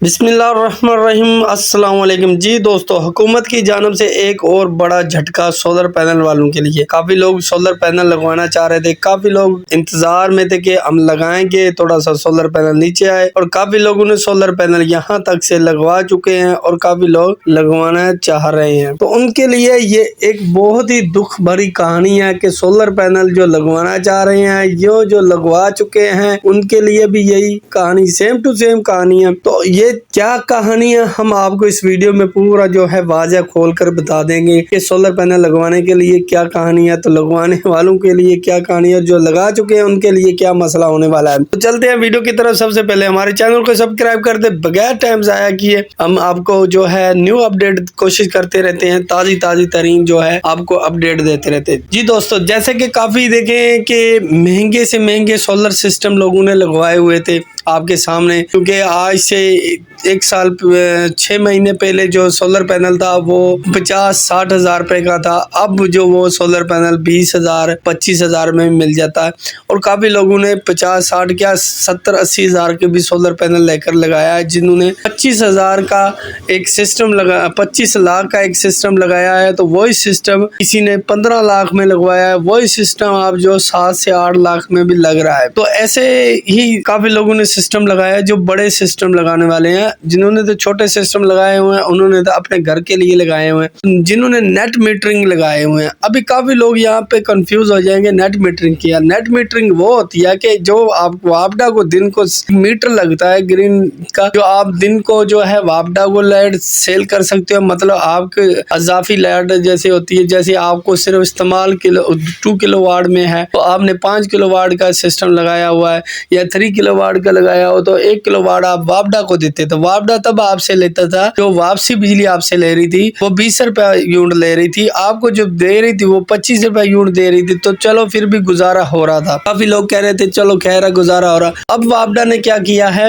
بسم اللہ الرحمن الرحیم۔ السلام علیکم جی دوستو، حکومت کی جانب سے ایک اور بڑا جھٹکا سولر پینل والوں کے لیے۔ کافی لوگ سولر پینل لگوانا چاہ رہے تھے، کافی لوگ انتظار میں تھے کہ ہم لگائیں گے تھوڑا سا سولر پینل نیچے آئے، اور کافی لوگوں نے سولر پینل یہاں تک سے لگوا چکے ہیں اور کافی لوگ لگوانا چاہ رہے ہیں۔ تو ان کے لیے یہ ایک بہت ہی دکھ بھری کہانی ہے کہ سولر پینل جو لگوانا چاہ رہے ہیں، جو لگوا چکے ہیں، ان کے لیے بھی یہی کہانی سیم ٹو سیم کہانی ہے۔ تو یہ کیا کہانی ہے، ہم آپ کو اس ویڈیو میں پورا جو ہے واضح کھول کر بتا دیں گے کہ سولر پینل لگوانے کے لیے کیا کہانی ہے، تو لگوانے والوں کے لیے کیا کہانی ہے، جو لگا چکے ہیں ان کے لیے کیا مسئلہ ہونے والا ہے۔ تو چلتے ہیں ویڈیو کی طرف۔ سب سے پہلے ہمارے چینل کو سبسکرائب کر دے، بغیر ٹائم ضائع کیے ہم آپ کو جو ہے نیو اپڈیٹ کوشش کرتے رہتے ہیں، تازی ترین جو ہے آپ کو اپڈیٹ دیتے رہتے ہیں۔ جی دوستو، جیسے کہ کافی دیکھیں کہ مہنگے سے مہنگے سولر سسٹم لوگوں نے لگوائے ہوئے تھے آپ کے سامنے، کیونکہ آج سے 1 سال 6 مہینے پہلے جو سولر پینل تھا وہ 50-60 ہزار روپے کا تھا۔ اب جو وہ سولر پینل 20,000 25,000 میں مل جاتا ہے، اور کافی لوگوں نے 50-60 کیا 70-80 ہزار کے بھی سولر پینل لے کر لگایا ہے، جنہوں نے 25,000 کا ایک سسٹم لگا 25 لاکھ کا ایک سسٹم لگایا ہے۔ تو وہی سسٹم کسی نے 15 لاکھ میں لگوایا ہے، وہی سسٹم آپ جو 7 سے 8 لاکھ میں بھی لگ رہا ہے۔ تو ایسے ہی کافی لوگوں نے سسٹم لگایا جو بڑے سسٹم لگانے والے ہیں۔ جنہوں نے تو چھوٹے سسٹم لگائے ہوئے ہیں انہوں نے تو اپنے گھر کے لیے لگائے ہوئے ہیں، جنہوں نے نیٹ میٹرنگ لگائے ہوئے ہیں۔ ابھی کافی لوگ یہاں پہ کنفیوز ہو جائیں گے، نیٹ میٹرنگ کیا؟ نیٹ میٹرنگ وہ ہوتی ہے کہ جو آپ وابڈا کو دن کو میٹر لگتا ہے گرین کا، جو آپ دن کو جو ہے وابڈا کو لائٹ سیل کر سکتے ہو، مطلب آپ کے اضافی لائٹ جیسے ہوتی ہے، جیسے آپ کو صرف استعمال 2 کلو واٹ میں ہے تو آپ نے 5 کلو واٹ کا سسٹم لگایا ہوا ہے، یا 3 کلو واٹ کا لگایا ہو تو 1 کلو واٹ آپ وابڈا کو دیتے۔ تو وابڈا تب آپ سے لیتا تھا، جو واپسی بجلی آپ سے لے رہی تھی وہ 20 روپے یونٹ لے رہی تھی، آپ کو جو دے رہی تھی وہ 25 روپے یونٹ دے رہی تھی۔ تو چلو پھر بھی گزارا ہو رہا تھا، کافی لوگ کہہ رہے تھے چلو خیر ہے گزارا ہو رہا۔ اب وابڈا نے کیا کیا ہے،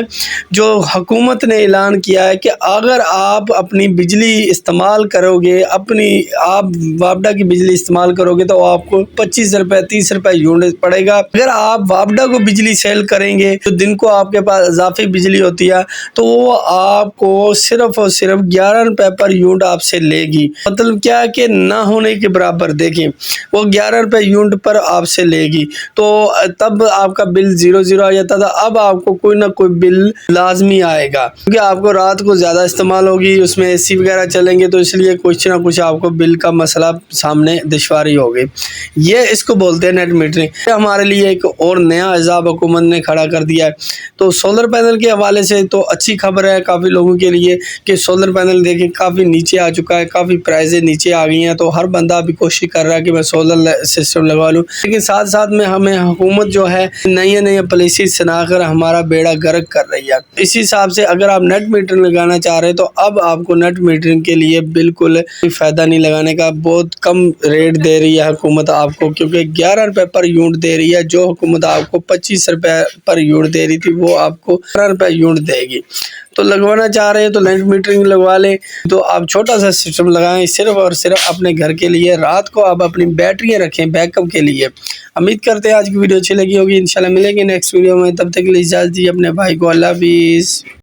جو حکومت نے اعلان کیا ہے کہ اگر آپ اپنی بجلی استعمال کرو گے، آپ وابڈا کی بجلی استعمال کرو گے تو آپ کو 25 روپے 30 روپے یونٹ پڑے گا۔ اگر آپ وابڈا کو بجلی سیل کریں گے تو دن کو آپ کے پاس اضافی بجلی ہوتی ہے تو وہ آپ کو صرف اور صرف 11 روپے پر یونٹ آپ سے لے گی۔ مطلب کیا کہ نہ ہونے کے برابر، دیکھیں وہ 11 روپے یونٹ پر آپ سے لے گی، تو تب آپ کا بل 0 آ جاتا تھا۔ اب آپ کو کوئی نہ کوئی بل لازمی آئے گا، کیونکہ آپ کو رات کو زیادہ استعمال ہوگی، اس میں AC وغیرہ چلیں گے، تو اس لیے کچھ نہ کچھ آپ کو بل کا مسئلہ سامنے دشواری ہوگی۔ یہ اس کو بولتے ہیں نیٹ میٹرنگ۔ ہمارے لیے ایک اور نیا عذاب حکومت نے کھڑا کر دیا ہے۔ تو سولر پینل کے حوالے سے تو اچھی خبر ہے کافی لوگوں کے لیے کہ سولر پینل دیکھیں کافی نیچے آ چکا ہے، کافی پرائزیں نیچے آ گئی ہیں، تو ہر بندہ بھی کوشش کر رہا ہے کہ میں سولر سسٹم لگوا لوں۔ لیکن ساتھ ساتھ میں ہمیں حکومت جو ہے نئے پالیسی سنا کر ہمارا بیڑا غرق کر رہی ہے۔ اسی حساب سے اگر آپ نیٹ میٹرنگ لگانا چاہ رہے ہیں تو اب آپ کو نیٹ میٹرنگ کے لیے بالکل کوئی فائدہ نہیں لگانے کا، بہت کم ریٹ دے رہی ہے حکومت آپ کو، کیونکہ 11 روپے پر یونٹ دے رہی ہے۔ جو حکومت آپ کو 25 روپے پر یونٹ دے رہی تھی وہ آپ کو 11 روپے یونٹ دے گی۔ تو لگوانا چاہ رہے ہیں تو نیٹ میٹرنگ لگوا لیں، تو آپ چھوٹا سا سسٹم لگائیں، صرف اور صرف اپنے گھر کے لیے۔ رات کو آپ اپنی بیٹریاں رکھیں بیک اپ کے لیے۔ امید کرتے ہیں آج کی ویڈیو اچھی لگی ہوگی، انشاءاللہ ملیں گے نیکسٹ ویڈیو میں، تب تک کے لیے اجازت دیجیے اپنے بھائی کو۔ اللہ حافظ۔